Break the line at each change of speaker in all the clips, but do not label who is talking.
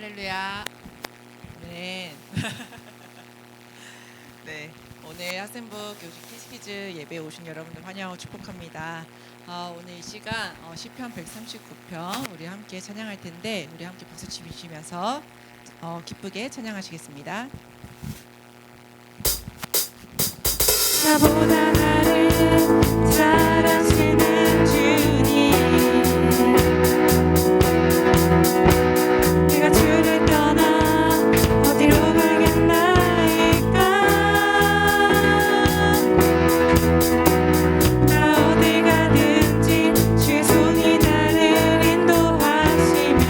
할렐루야. 네. 네. 오늘 학생부 교직 키즈키즈 예배에 오신 여러분들 환영하고 축복합니다. 오늘 이 시간 시편 139편 우리 함께 찬양할 텐데 우리 함께 박수 치시면서 기쁘게 찬양하시겠습니다.
나보다 나를 잘 아시는 주님, 내가 주를 떠나 어디로 가겠나이까. 나 어디 가든지 주의 손이 나를 인도하시며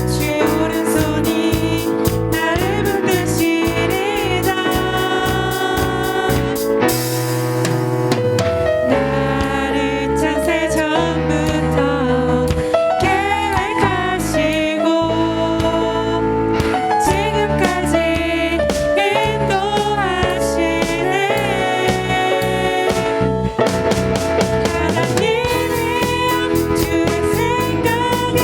주의 오른손이 나를 붙드시리다. 나를 창세 전부터 계획하시고 지금까지 인도하시네. 하나님이여, 주의 생각이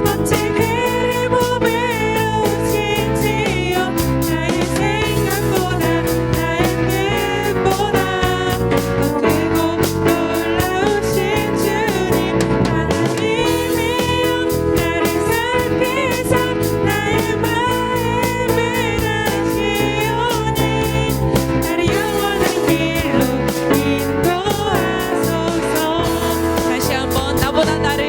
어찌 그리 보배로우신지요. 나의 생각보다 나의 뜻보다 더 크고 놀라우신 주님. 하나님이여, 나를 살피사 나의 마음을 아시오니 나를 영원한 길로 인도하소서.
다시 한번 나보다 나를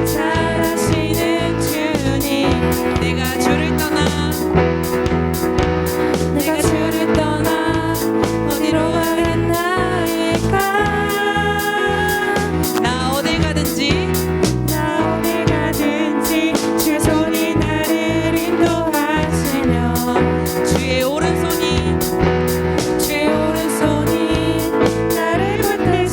잘 아시는 주님,
내가 주를 떠나
내가 주를 떠나 어디로 가겠나이까.
나 어딜 가든지
나 어디 가든지 주의 손이 나를 인도하시며
주의 오른손이
주의 오른손이 나를 붙드시리다.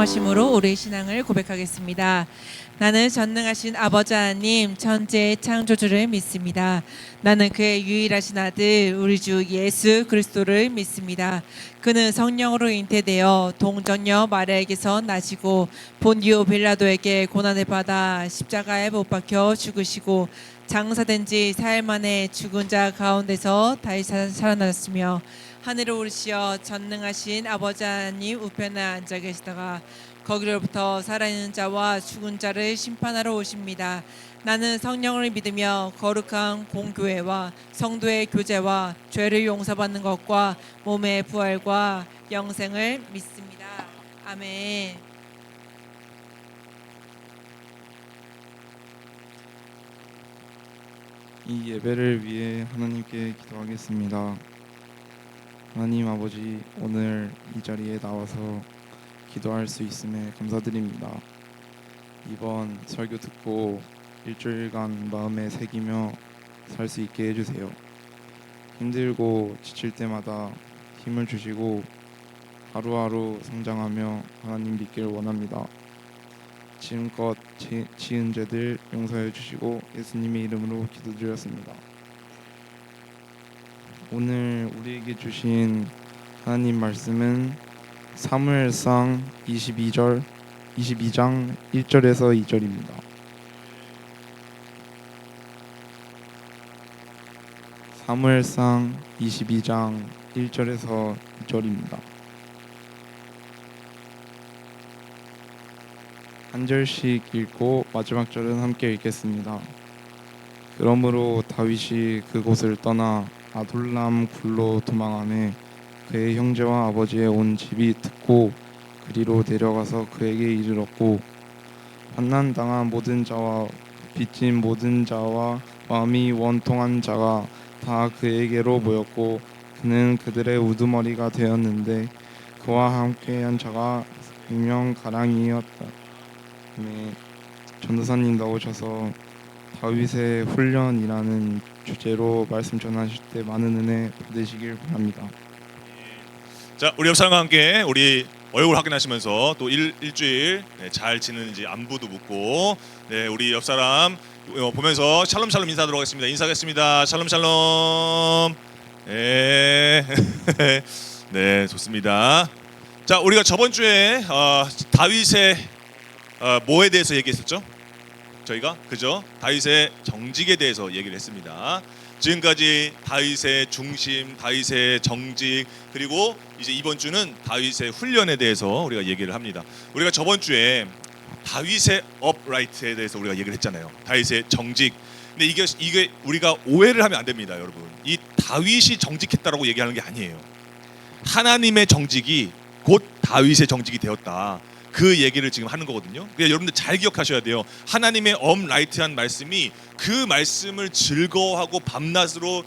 순종하심으로 우리의 신앙을 고백하겠습니다. 나는 전능하신 아버지 하나님 천지의 창조주를 믿습니다. 나는 그의 유일하신 아들 우리 주 예수 그리스도를 믿습니다. 그는 성령으로 잉태되어 동정녀 마리아에게서 나시고 본디오 빌라도에게 고난을 받아 십자가에 못 박혀 죽으시고 장사된 지 사흘 만에 죽은 자 가운데서 다시 살아나셨으며 하늘을 오르시어 전능하신 아버지 하나님 우편에 앉아 계시다가 거기로부터 살아있는 자와 죽은 자를 심판하러 오십니다. 나는 성령을 믿으며 거룩한 공교회와 성도의 교제와 죄를 용서받는 것과 몸의 부활과 영생을 믿습니다. 아멘.
이 예배를 위해 하나님께 기도하겠습니다. 하나님 아버지, 오늘 이 자리에 나와서 기도할 수 있음에 감사드립니다. 이번 설교 듣고 일주일간 마음에 새기며 살 수 있게 해주세요. 힘들고 지칠 때마다 힘을 주시고 하루하루 성장하며 하나님 믿기를 원합니다. 지금껏 지은 죄들 용서해 주시고 예수님의 이름으로 기도드렸습니다. 오늘 우리에게 주신 하나님 말씀은 사무엘상 22장 1절에서 2절입니다. 사무엘상 22장 1절에서 2절입니다. 한 절씩 읽고 마지막 절은 함께 읽겠습니다. 그러므로 다윗이 그곳을 떠나 아둘람 굴로 도망하매 그의 형제와 아버지의 온 집이 듣고 그리로 내려가서 그에게 이르렀고 환난당한 모든 자와 빚진 모든 자와 마음이 원통한 자가 다 그에게로 모였고 그는 그들의 우두머리가 되었는데 그와 함께한 자가 100명 가량이었다. 전도사님 나오셔서 다윗의 훈련이라는 주제로 말씀 전하실 때 많은 은혜 받으시길 바랍니다.
자, 우리 옆 사람과 함께 우리 얼굴 확인하시면서 또 일주일 잘 지내는지 안부도 묻고, 네, 우리 옆 사람 보면서 샬롬 샬롬 인사하도록 하겠습니다. 인사하겠습니다. 샬롬 샬롬. 네, 네, 좋습니다. 자, 우리가 저번 주에 다윗의 뭐에 대해서 얘기했었죠? 저희가 그죠? 다윗의 정직에 대해서 얘기를 했습니다. 지금까지 다윗의 중심, 다윗의 정직, 그리고 이제 이번 주는 다윗의 훈련에 대해서 우리가 얘기를 합니다. 우리가 저번 주에 다윗의 업라이트에 대해서 우리가 얘기를 했잖아요. 다윗의 정직. 근데 이게 우리가 오해를 하면 안 됩니다, 여러분. 이 다윗이 정직했다라고 얘기하는 게 아니에요. 하나님의 정직이 곧 다윗의 정직이 되었다. 그 얘기를 지금 하는 거거든요. 그러니까 여러분들 잘 기억하셔야 돼요. 하나님의 업라이트한 말씀이 그 말씀을 즐거워하고 밤낮으로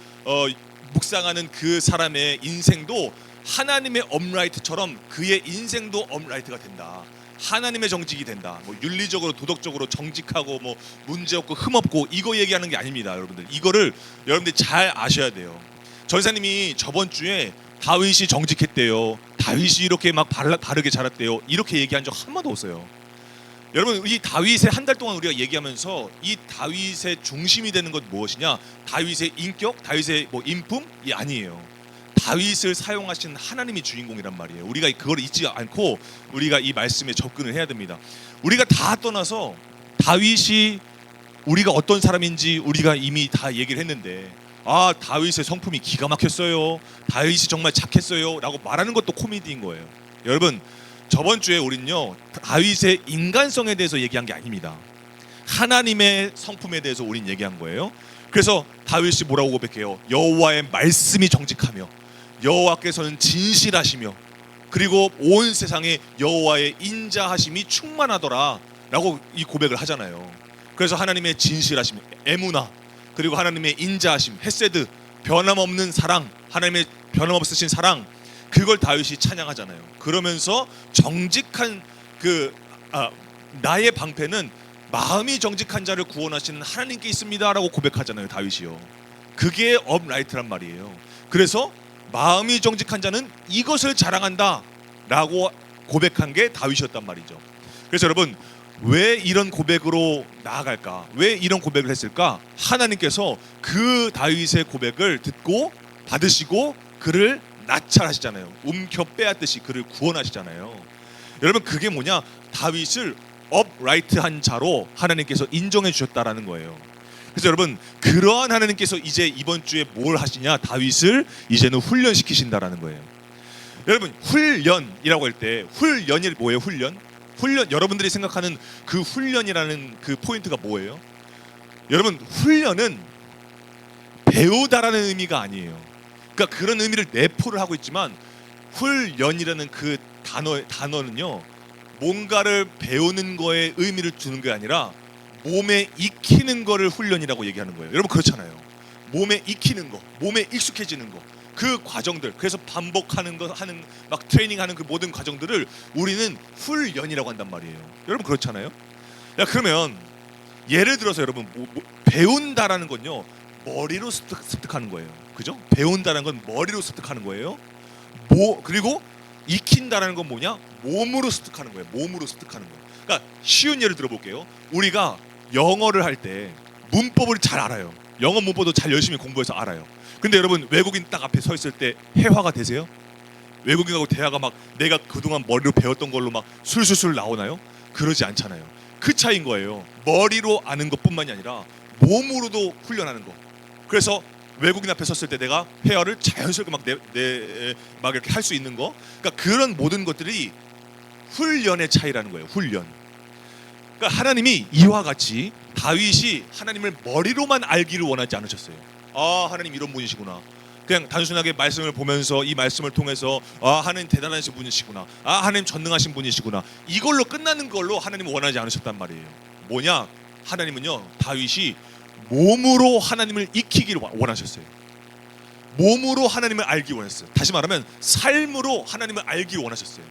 묵상하는 그 사람의 인생도 하나님의 업라이트처럼 그의 인생도 업라이트가 된다. 하나님의 정직이 된다. 뭐 윤리적으로 도덕적으로 정직하고 뭐 문제없고 흠없고 이거 얘기하는 게 아닙니다, 여러분들. 이거를 여러분들이 잘 아셔야 돼요. 전사님이 저번 주에 다윗이 정직했대요. 다윗이 이렇게 막 바르게 자랐대요. 이렇게 얘기한 적 한 번도 없어요. 여러분, 이 다윗의 한 달 동안 우리가 얘기하면서 이 다윗의 중심이 되는 건 무엇이냐? 다윗의 인격, 다윗의 뭐 인품이 아니에요. 다윗을 사용하신 하나님이 주인공이란 말이에요. 우리가 그걸 잊지 않고 우리가 이 말씀에 접근을 해야 됩니다. 우리가 다 떠나서 다윗이 우리가 어떤 사람인지 우리가 이미 다 얘기를 했는데, 아, 다윗의 성품이 기가 막혔어요, 다윗이 정말 착했어요 라고 말하는 것도 코미디인 거예요. 여러분, 저번 주에 우리는요 다윗의 인간성에 대해서 얘기한 게 아닙니다. 하나님의 성품에 대해서 우린 얘기한 거예요. 그래서 다윗이 뭐라고 고백해요? 여호와의 말씀이 정직하며 여호와께서는 진실하시며 그리고 온 세상에 여호와의 인자하심이 충만하더라 라고 이 고백을 하잖아요. 그래서 하나님의 진실하심, 에무나, 그리고 하나님의 인자하심, 헤세드, 변함없는 사랑, 하나님의 변함없으신 사랑, 그걸 다윗이 찬양하잖아요. 그러면서 정직한 나의 방패는 마음이 정직한 자를 구원하시는 하나님께 있습니다라고 고백하잖아요, 다윗이요. 그게 업라이트란 말이에요. 그래서 마음이 정직한 자는 이것을 자랑한다라고 고백한 게 다윗이었단 말이죠. 그래서 여러분, 왜 이런 고백으로 나아갈까? 왜 이런 고백을 했을까? 하나님께서 그 다윗의 고백을 듣고 받으시고 그를 나찰하시잖아요. 움켜 빼앗듯이 그를 구원하시잖아요. 여러분, 그게 뭐냐? 다윗을 업라이트한 자로 하나님께서 인정해 주셨다라는 거예요. 그래서 여러분, 그러한 하나님께서 이제 이번 주에 뭘 하시냐? 다윗을 이제는 훈련시키신다라는 거예요. 여러분, 훈련이라고 할 때 훈련이 뭐예요? 훈련, 여러분들이 생각하는 그 훈련이라는 그 포인트가 뭐예요? 여러분, 훈련은 배우다라는 의미가 아니에요. 그러니까 그런 의미를 내포를 하고 있지만, 훈련이라는 그 단어는요, 뭔가를 배우는 거에 의미를 두는 게 아니라 몸에 익히는 거를 훈련이라고 얘기하는 거예요. 여러분, 그렇잖아요. 몸에 익히는 거, 몸에 익숙해지는 거, 그 과정들, 그래서 반복하는 거, 하는 막 트레이닝하는 그 모든 과정들을 우리는 훈련이라고 한단 말이에요. 여러분, 그렇잖아요. 야, 그러면 예를 들어서 여러분, 배운다라는 건요, 머리로 습득하는 거예요. 그죠? 배운다는 건 머리로 습득하는 거예요. 그리고 익힌다라는 건 뭐냐? 몸으로 습득하는 거예요. 몸으로 습득하는 거예요. 그러니까 쉬운 예를 들어볼게요. 우리가 영어를 할 때 문법을 잘 알아요. 영어 문법도 잘 열심히 공부해서 알아요. 근데 여러분, 외국인 딱 앞에 서 있을 때 회화가 되세요? 외국인하고 대화가 막 내가 그동안 머리로 배웠던 걸로 막 술술술 나오나요? 그러지 않잖아요. 그 차이인 거예요. 머리로 아는 것뿐만이 아니라 몸으로도 훈련하는 거. 그래서 외국인 앞에 섰을 때 내가 회화를 자연스럽게 막 이렇게 할 수 있는 거. 그러니까 그런 모든 것들이 훈련의 차이라는 거예요. 훈련. 그러니까 하나님이 이와 같이 다윗이 하나님을 머리로만 알기를 원하지 않으셨어요. 아, 하나님 이런 분이시구나. 그냥 단순하게 말씀을 보면서 이 말씀을 통해서 아, 하나님 대단하신 분이시구나. 아, 하나님 전능하신 분이시구나. 이걸로 끝나는 걸로 하나님은 원하지 않으셨단 말이에요. 뭐냐? 하나님은요, 다윗이 몸으로 하나님을 익히기를 원하셨어요. 몸으로 하나님을 알기 원했어요. 다시 말하면 삶으로 하나님을 알기 원하셨어요.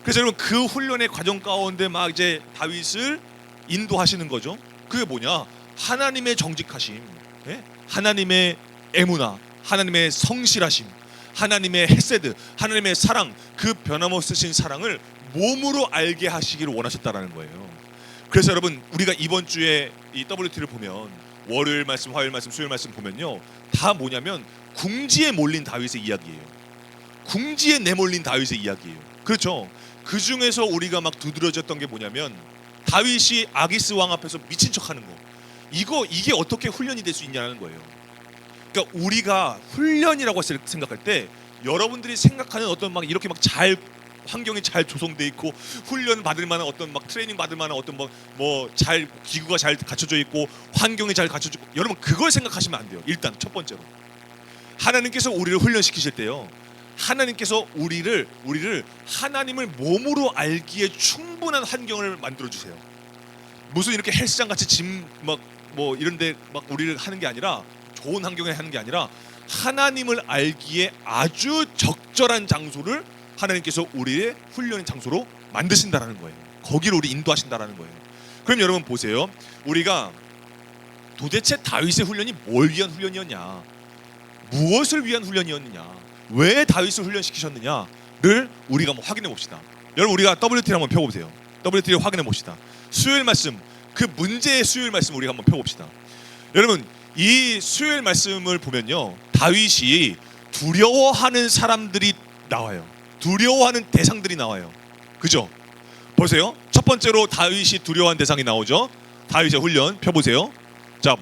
그래서 여러분, 그 훈련의 과정 가운데 막 이제 다윗을 인도하시는 거죠. 그게 뭐냐? 하나님의 정직하심, 하나님의 에무나, 하나님의 성실하심, 하나님의 헤세드, 하나님의 사랑, 그 변함없으신 사랑을 몸으로 알게 하시기를 원하셨다라는 거예요. 그래서 여러분, 우리가 이번 주에 이 WT를 보면 월요일 말씀, 화요일 말씀, 수요일 말씀 보면요, 다 뭐냐면 궁지에 몰린 다윗의 이야기예요. 궁지에 내몰린 다윗의 이야기예요. 그렇죠? 그 중에서 우리가 막 두드러졌던 게 뭐냐면 다윗이 아기스 왕 앞에서 미친 척하는 거. 이게 어떻게 훈련이 될 수 있냐는 거예요. 그러니까 우리가 훈련이라고 생각할 때 여러분들이 생각하는 어떤 막 이렇게 막 잘 환경이 잘 조성돼 있고 훈련 받을 만한 어떤 막 트레이닝 받을 만한 어떤 뭐 잘 기구가 잘 갖춰져 있고 환경이 잘 갖춰져 있고, 여러분 그걸 생각하시면 안 돼요. 일단 첫 번째로 하나님께서 우리를 훈련시키실 때요, 하나님께서 우리를 하나님을 몸으로 알기에 충분한 환경을 만들어 주세요. 무슨 이렇게 헬스장 같이 짐 뭐 이런데 막 우리를 하는 게 아니라, 좋은 환경에 하는 게 아니라 하나님을 알기에 아주 적절한 장소를 하나님께서 우리의 훈련의 장소로 만드신다라는 거예요. 거기를 우리 인도하신다라는 거예요. 그럼 여러분 보세요. 우리가 도대체 다윗의 훈련이 뭘 위한 훈련이었냐, 무엇을 위한 훈련이었느냐, 왜 다윗을 훈련시키셨느냐를 우리가 한번 확인해 봅시다. 여러분, 우리가 WT를 한번 펴보세요. WT를 확인해 봅시다. 수요일 말씀, 그 문제의 수요일 말씀 우리가 한번 펴봅시다. 여러분, 이 수요일 말씀을 보면요, 다윗이 두려워하는 사람들이 나와요. 두려워하는 대상들이 나와요. 그죠? 보세요. 첫 번째로 다윗이 두려워한 대상이 나오죠. 다윗의 훈련 펴보세요. 자,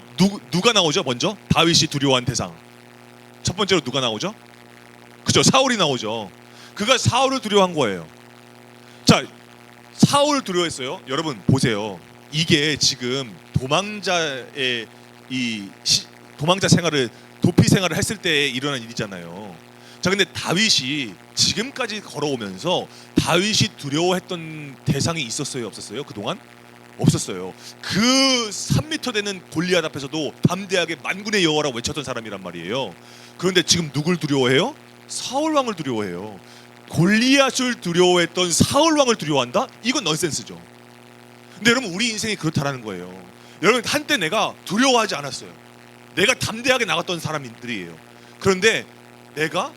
누가 나오죠? 먼저 다윗이 두려워한 대상. 첫 번째로 누가 나오죠? 그죠? 사울이 나오죠. 그가 사울을 두려워한 거예요. 자, 사울을 두려워했어요. 여러분 보세요. 이게 지금 도망자의 도망자 생활을, 도피 생활을 했을 때 일어난 일이잖아요. 자, 근데 다윗이 지금까지 걸어오면서 다윗이 두려워했던 대상이 있었어요, 없었어요? 그동안? 없었어요. 그 3m 되는 골리앗 앞에서도 담대하게 만군의 여호와라고 외쳤던 사람이란 말이에요. 그런데 지금 누굴 두려워해요? 사울 왕을 두려워해요. 골리앗을 두려워했던 사울 왕을 두려워한다? 이건 넌센스죠. 근데 여러분, 우리 인생이 그렇다라는 거예요. 여러분, 한때 내가 두려워하지 않았어요. 내가 담대하게 나갔던 사람들이에요. 그런데 내가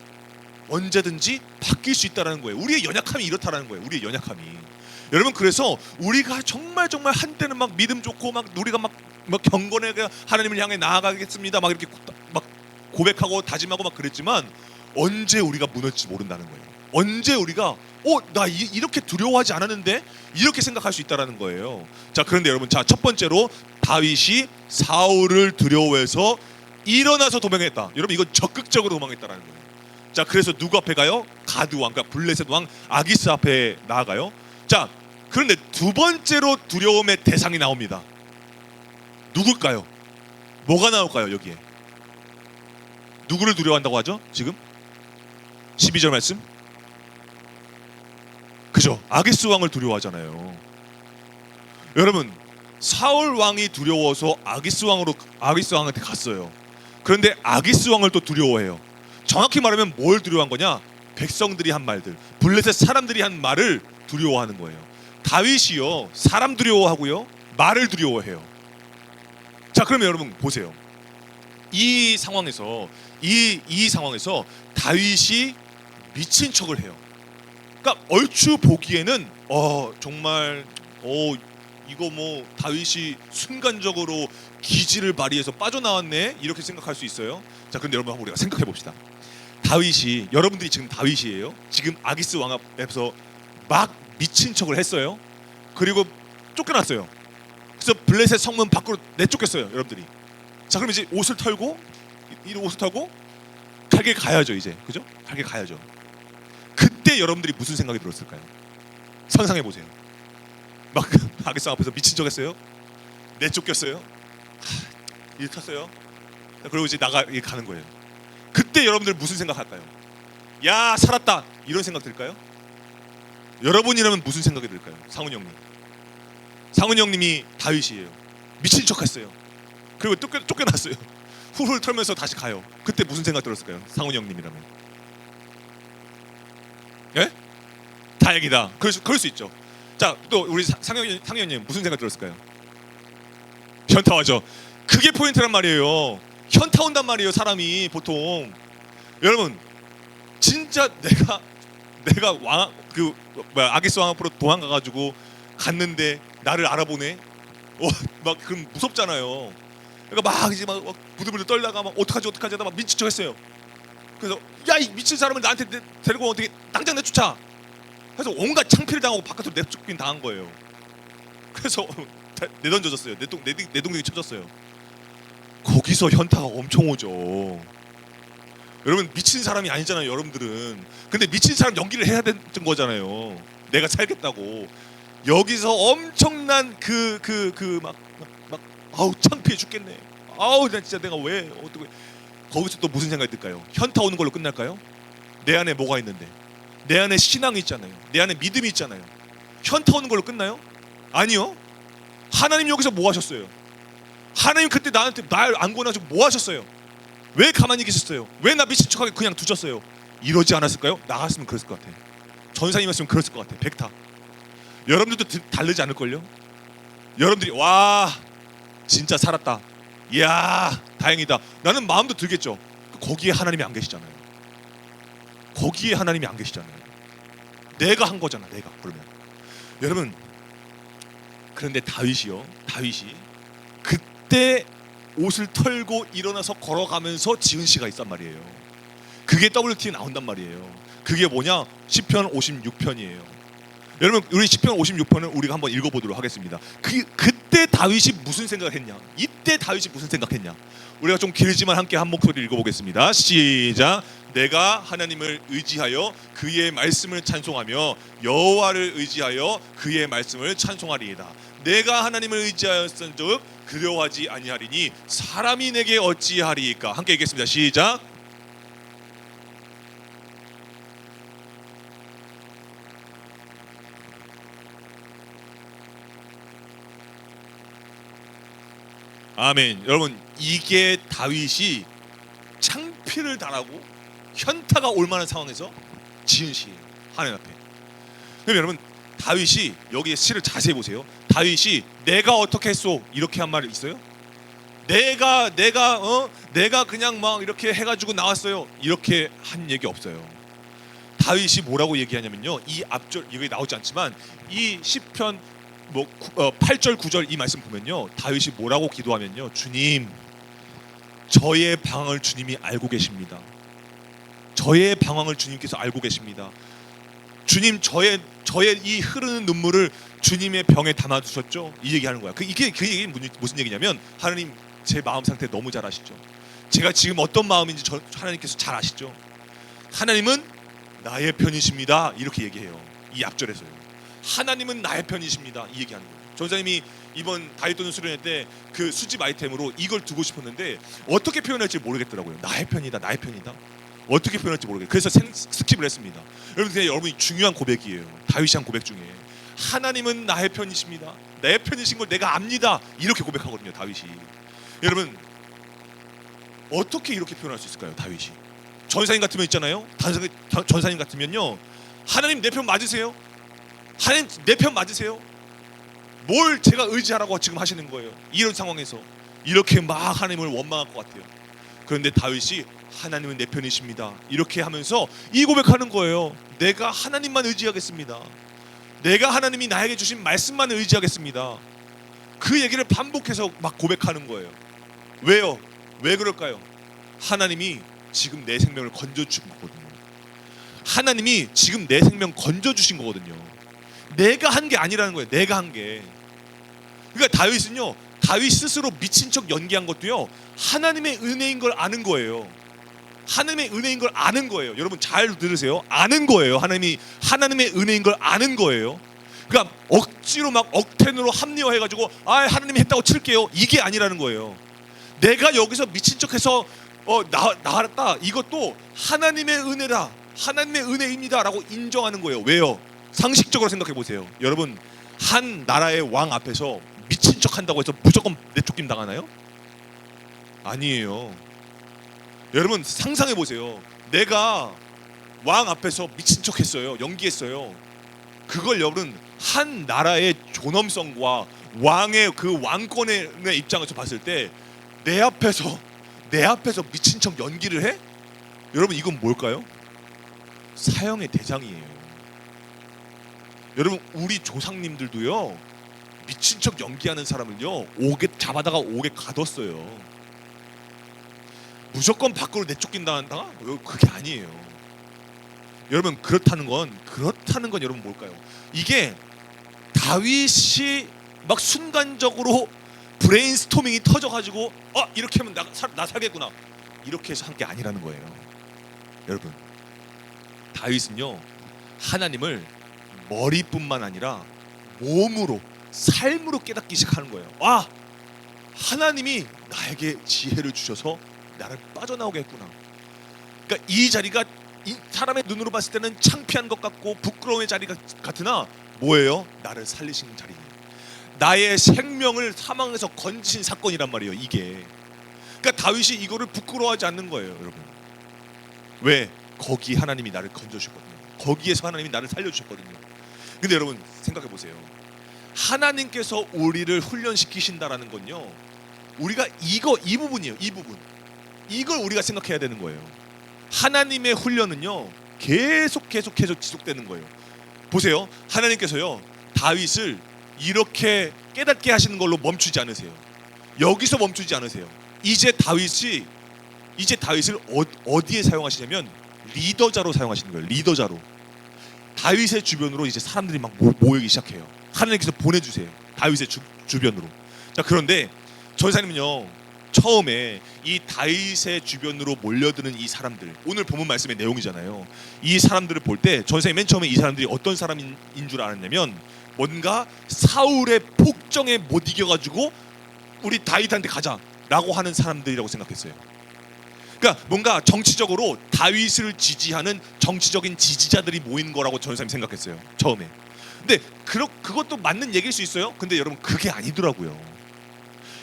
언제든지 바뀔 수 있다는 거예요. 우리의 연약함이 이렇다라는 거예요. 우리의 연약함이. 여러분, 그래서 우리가 정말 한때는 막 믿음 좋고 막 우리가 막 경건하게 하나님을 향해 나아가겠습니다 막 이렇게 막 고백하고 다짐하고 막 그랬지만 언제 우리가 무너질지 모른다는 거예요. 언제 우리가 나 이렇게 두려워하지 않았는데 이렇게 생각할 수 있다라는 거예요. 자, 그런데 여러분, 자, 첫 번째로 다윗이 사울을 두려워해서 일어나서 도망했다. 여러분, 이건 적극적으로 도망했다라는 거예요. 자, 그래서 누구 앞에 가요? 가드 왕, 그러니까 블레셋 왕 아기스 앞에 나아가요. 자, 그런데 두 번째로 두려움의 대상이 나옵니다. 누굴까요? 뭐가 나올까요? 여기에 누구를 두려워한다고 하죠? 지금 12절 말씀, 그죠? 아기스 왕을 두려워하잖아요. 여러분, 사울 왕이 두려워서 아기스 왕한테 갔어요. 그런데 아기스 왕을 또 두려워해요. 정확히 말하면 뭘 두려워한 거냐? 백성들이 한 말들, 블레셋 사람들이 한 말을 두려워하는 거예요. 다윗이요, 사람 두려워하고요, 말을 두려워해요. 자, 그러면 여러분 보세요. 이 상황에서 다윗이 미친 척을 해요. 그러니까 얼추 보기에는 정말 이거 뭐 다윗이 순간적으로 기지를 발휘해서 빠져나왔네 이렇게 생각할 수 있어요. 자, 그런데 여러분, 한번 우리가 생각해 봅시다. 다윗이, 여러분들이 지금 다윗이에요. 지금 아기스 왕 앞에서 막 미친 척을 했어요. 그리고 쫓겨났어요. 그래서 블레셋 성문 밖으로 내쫓겼어요, 여러분들이. 자, 그럼 이제 옷을 털고 갈 길 가야죠, 이제. 그죠? 갈 길 가야죠. 그때 여러분들이 무슨 생각이 들었을까요? 상상해 보세요. 막 아기스 앞에서 미친 척했어요. 내쫓겼어요. 일 탔어요. 그리고 이제 가는 거예요. 그때 여러분들 무슨 생각할까요? 야, 살았다, 이런 생각 들까요? 여러분이라면 무슨 생각이 들까요? 상훈 형님이 다윗이에요. 미친 척했어요. 그리고 쫓겨났어요. 훌훌 털면서 다시 가요. 그때 무슨 생각 들었을까요? 상훈 형님이라면. 예? 다행이다. 그럴 수 있죠. 자, 또 우리 상현 형님 무슨 생각 들었을까요? 현타 와죠. 그게 포인트란 말이에요. 현타 온단 말이에요, 사람이 보통. 여러분, 진짜 내가 아기스 왕 앞으로 도망가가지고 갔는데 나를 알아보네. 막 그럼 무섭잖아요. 그러니까 막 이제 막 부들부들 떨다가 막 어떡하지 하다 막 미친 척했어요. 그래서 야, 이 미친 사람을 나한테 데리고 어떻게 당장 내쫓아. 그래서 온갖 창피를 당하고 바깥으로 내쫓긴 당한 거예요. 그래서 내던져졌어요. 내동댕이 쳐졌어요. 거기서 현타가 엄청 오죠. 여러분, 미친 사람이 아니잖아요, 여러분들은. 근데 미친 사람 연기를 해야 되는 거잖아요. 내가 살겠다고. 여기서 엄청난 막 아우, 창피해 죽겠네. 아우, 나 진짜 내가 왜 어떻게. 거기서 또 무슨 생각이 들까요? 현타 오는 걸로 끝날까요? 내 안에 뭐가 있는데? 내 안에 신앙이 있잖아요. 내 안에 믿음이 있잖아요. 현타 오는 걸로 끝나요? 아니요. 하나님 여기서 뭐 하셨어요? 하나님 그때 날 안 구원하시고 뭐 하셨어요? 왜 가만히 계셨어요? 왜 나 미친 척하게 그냥 두셨어요? 이러지 않았을까요? 나갔으면 그랬을 것 같아요. 전사님이었으면 그랬을 것 같아요. 백타. 여러분들도 다르지 않을걸요? 여러분들이 와, 진짜 살았다, 이야, 다행이다, 나는 마음도 들겠죠. 거기에 하나님이 안 계시잖아요. 거기에 하나님이 안 계시잖아요. 내가 한 거잖아, 내가. 그러면 여러분, 그런데 다윗이 그때 옷을 털고 일어나서 걸어가면서 지은 시가 있단 말이에요. 그게 WT 나온단 말이에요. 그게 뭐냐? 시편 56편이에요. 여러분, 우리 시편 56편을 우리가 한번 읽어보도록 하겠습니다. 그때 다윗이 무슨 생각을 했냐? 이때 다윗이 무슨 생각했냐? 우리가 좀 길지만 함께 한 목소리 읽어보겠습니다. 시작. 내가 하나님을 의지하여 그의 말씀을 찬송하며 여호와를 의지하여 그의 말씀을 찬송하리이다. 내가 하나님을 의지하였은즉 두려워하지 아니하리니 사람이 내게 어찌하리이까. 함께 읽겠습니다. 시작. 아멘. 여러분, 이게 다윗이 창피를 당하고 현타가 올 만한 상황에서 지은 시예요, 하나님 앞에. 그럼 여러분, 다윗이 여기에 시를 자세히 보세요. 다윗이 내가 어떻게 했소 이렇게 한 말이 있어요? 내가 그냥 막 이렇게 해가지고 나왔어요 이렇게 한 얘기 없어요. 다윗이 뭐라고 얘기하냐면요. 이 앞절 이게 나오지 않지만 이 시편 8절 9절 이 말씀 보면요. 다윗이 뭐라고 기도하면요. 주님, 저의 방황을 주님이 알고 계십니다. 저의 방황을 주님께서 알고 계십니다. 주님, 저의 이 흐르는 눈물을 주님의 병에 담아 두셨죠. 이 얘기하는 거야. 그 얘기 무슨 얘기냐면 하나님 제 마음 상태 너무 잘 아시죠. 제가 지금 어떤 마음인지 하나님께서 잘 아시죠. 하나님은 나의 편이십니다. 이렇게 얘기해요. 이 앞절에서요. 하나님은 나의 편이십니다. 이 얘기하는 거예요. 전사님이 이번 다윗 도전 수련회 때 그 수집 아이템으로 이걸 두고 싶었는데 어떻게 표현할지 모르겠더라고요. 나의 편이다, 나의 편이다. 어떻게 표현할지 모르겠어요. 그래서 스킵을 했습니다. 여러분이 중요한 고백이에요. 다윗이 한 고백 중에 하나님은 나의 편이십니다. 내 편이신 걸 내가 압니다. 이렇게 고백하거든요. 다윗이. 여러분 어떻게 이렇게 표현할 수 있을까요? 다윗이 전사님 같으면 있잖아요. 전사님 같으면요, 하나님 내 편 맞으세요? 하나님 내 편 맞으세요? 뭘 제가 의지하라고 지금 하시는 거예요? 이런 상황에서 이렇게 막 하나님을 원망할 것 같아요. 그런데 다윗이 하나님은 내 편이십니다. 이렇게 하면서 이 고백하는 거예요. 내가 하나님만 의지하겠습니다. 내가 하나님이 나에게 주신 말씀만 의지하겠습니다. 그 얘기를 반복해서 막 고백하는 거예요. 왜요? 왜 그럴까요? 하나님이 지금 내 생명을 건져주신 거거든요. 하나님이 지금 내 생명 건져주신 거거든요. 내가 한 게 아니라는 거예요. 내가 한 게. 그러니까 다윗은요, 다윗 스스로 미친 척 연기한 것도요, 하나님의 은혜인 걸 아는 거예요. 하나님의 은혜인 걸 아는 거예요. 여러분 잘 들으세요. 아는 거예요. 하나님의 은혜인 걸 아는 거예요. 그러니까 억지로 막 억텐으로 합리화해가지고 하나님이 했다고 칠게요. 이게 아니라는 거예요. 내가 여기서 미친 척해서 나왔다. 이것도 하나님의 은혜라, 하나님의 은혜입니다라고 인정하는 거예요. 왜요? 상식적으로 생각해 보세요. 여러분 한 나라의 왕 앞에서 미친 척한다고 해서 무조건 내쫓김 당하나요? 아니에요. 여러분 상상해 보세요. 내가 왕 앞에서 미친 척했어요. 연기했어요. 그걸 여러분 한 나라의 존엄성과 왕의 그 왕권의 입장에서 봤을 때 내 앞에서 미친 척 연기를 해? 여러분 이건 뭘까요? 사형의 대상이에요. 여러분 우리 조상님들도요, 미친 척 연기하는 사람을요 옥에 잡아다가 옥에 가뒀어요. 무조건 밖으로 내쫓긴다? 그게 아니에요. 여러분 그렇다는 건 여러분 뭘까요? 이게 다윗이 막 순간적으로 브레인스토밍이 터져가지고 이렇게 하면 나 살겠구나 이렇게 해서 한 게 아니라는 거예요. 여러분 다윗은요 하나님을 머리뿐만 아니라 몸으로 삶으로 깨닫기 시작하는 거예요. 하나님이 나에게 지혜를 주셔서 나를 빠져나오게 했구나. 그러니까 이 자리가 이 사람의 눈으로 봤을 때는 창피한 것 같고 부끄러움의 자리 같으나 뭐예요? 나를 살리신 자리, 나의 생명을 사망에서 건지신 사건이란 말이에요. 이게 그러니까 다윗이 이거를 부끄러워하지 않는 거예요. 여러분 왜? 거기 하나님이 나를 건져주셨거든요. 거기에서 하나님이 나를 살려주셨거든요. 근데 여러분 생각해 보세요. 하나님께서 우리를 훈련시키신다라는 건요, 우리가 이 부분이에요. 이 부분 이걸 우리가 생각해야 되는 거예요. 하나님의 훈련은요 계속해서 지속되는 거예요. 보세요. 하나님께서요 다윗을 이렇게 깨닫게 하시는 걸로 멈추지 않으세요. 여기서 멈추지 않으세요. 이제 다윗을 어디에 사용하시냐면 리더자로 사용하시는 거예요. 리더자로. 다윗의 주변으로 이제 사람들이 막 모이기 시작해요. 하나님께서 보내주세요. 다윗의 주변으로. 자, 그런데 전사님은요 처음에 이 다윗의 주변으로 몰려드는 이 사람들, 오늘 본문 말씀의 내용이잖아요. 이 사람들을 볼 때 전사님 맨 처음에 이 사람들이 어떤 사람인 줄 알았냐면 뭔가 사울의 폭정에 못 이겨가지고 우리 다윗한테 가자라고 하는 사람들이라고 생각했어요. 그러니까 뭔가 정치적으로 다윗을 지지하는 정치적인 지지자들이 모인 거라고 전사님 생각했어요. 처음에. 근데 그것도 맞는 얘기일 수 있어요. 근데 여러분 그게 아니더라고요.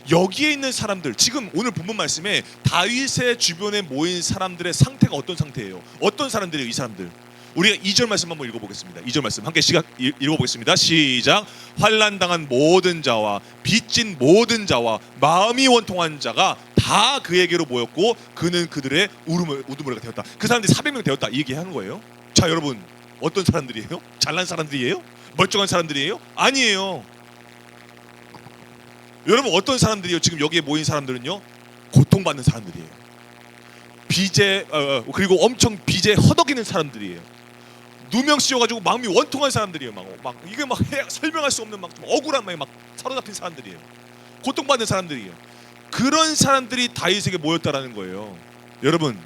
여기에 있는 사람들, 지금 오늘 본문 말씀에 다윗의 주변에 모인 사람들의 상태가 어떤 상태예요? 어떤 사람들이에요? 이 사람들. 우리가 2절 말씀 한번 읽어보겠습니다. 2절 말씀 함께 읽어보겠습니다. 시작. 환난당한 모든 자와 빚진 모든 자와 마음이 원통한 자가 다 그에게로 모였고 그는 그들의 우두머리가 되었다. 그 사람들이 400명 되었다 이 얘기하는 거예요. 자 여러분, 어떤 사람들이에요? 잘난 사람들이에요? 멀쩡한 사람들이에요? 아니에요. 여러분 어떤 사람들이에요? 지금 여기에 모인 사람들은요, 고통받는 사람들이에요. 빚에 그리고 엄청 빚에 허덕이는 사람들이에요. 누명 씌워가지고 마음이 원통한 사람들이에요. 막 이게 막 설명할 수 없는 막 좀 억울한 막 사로잡힌 사람들이에요. 고통받는 사람들이에요. 그런 사람들이 다윗에게 모였다라는 거예요. 여러분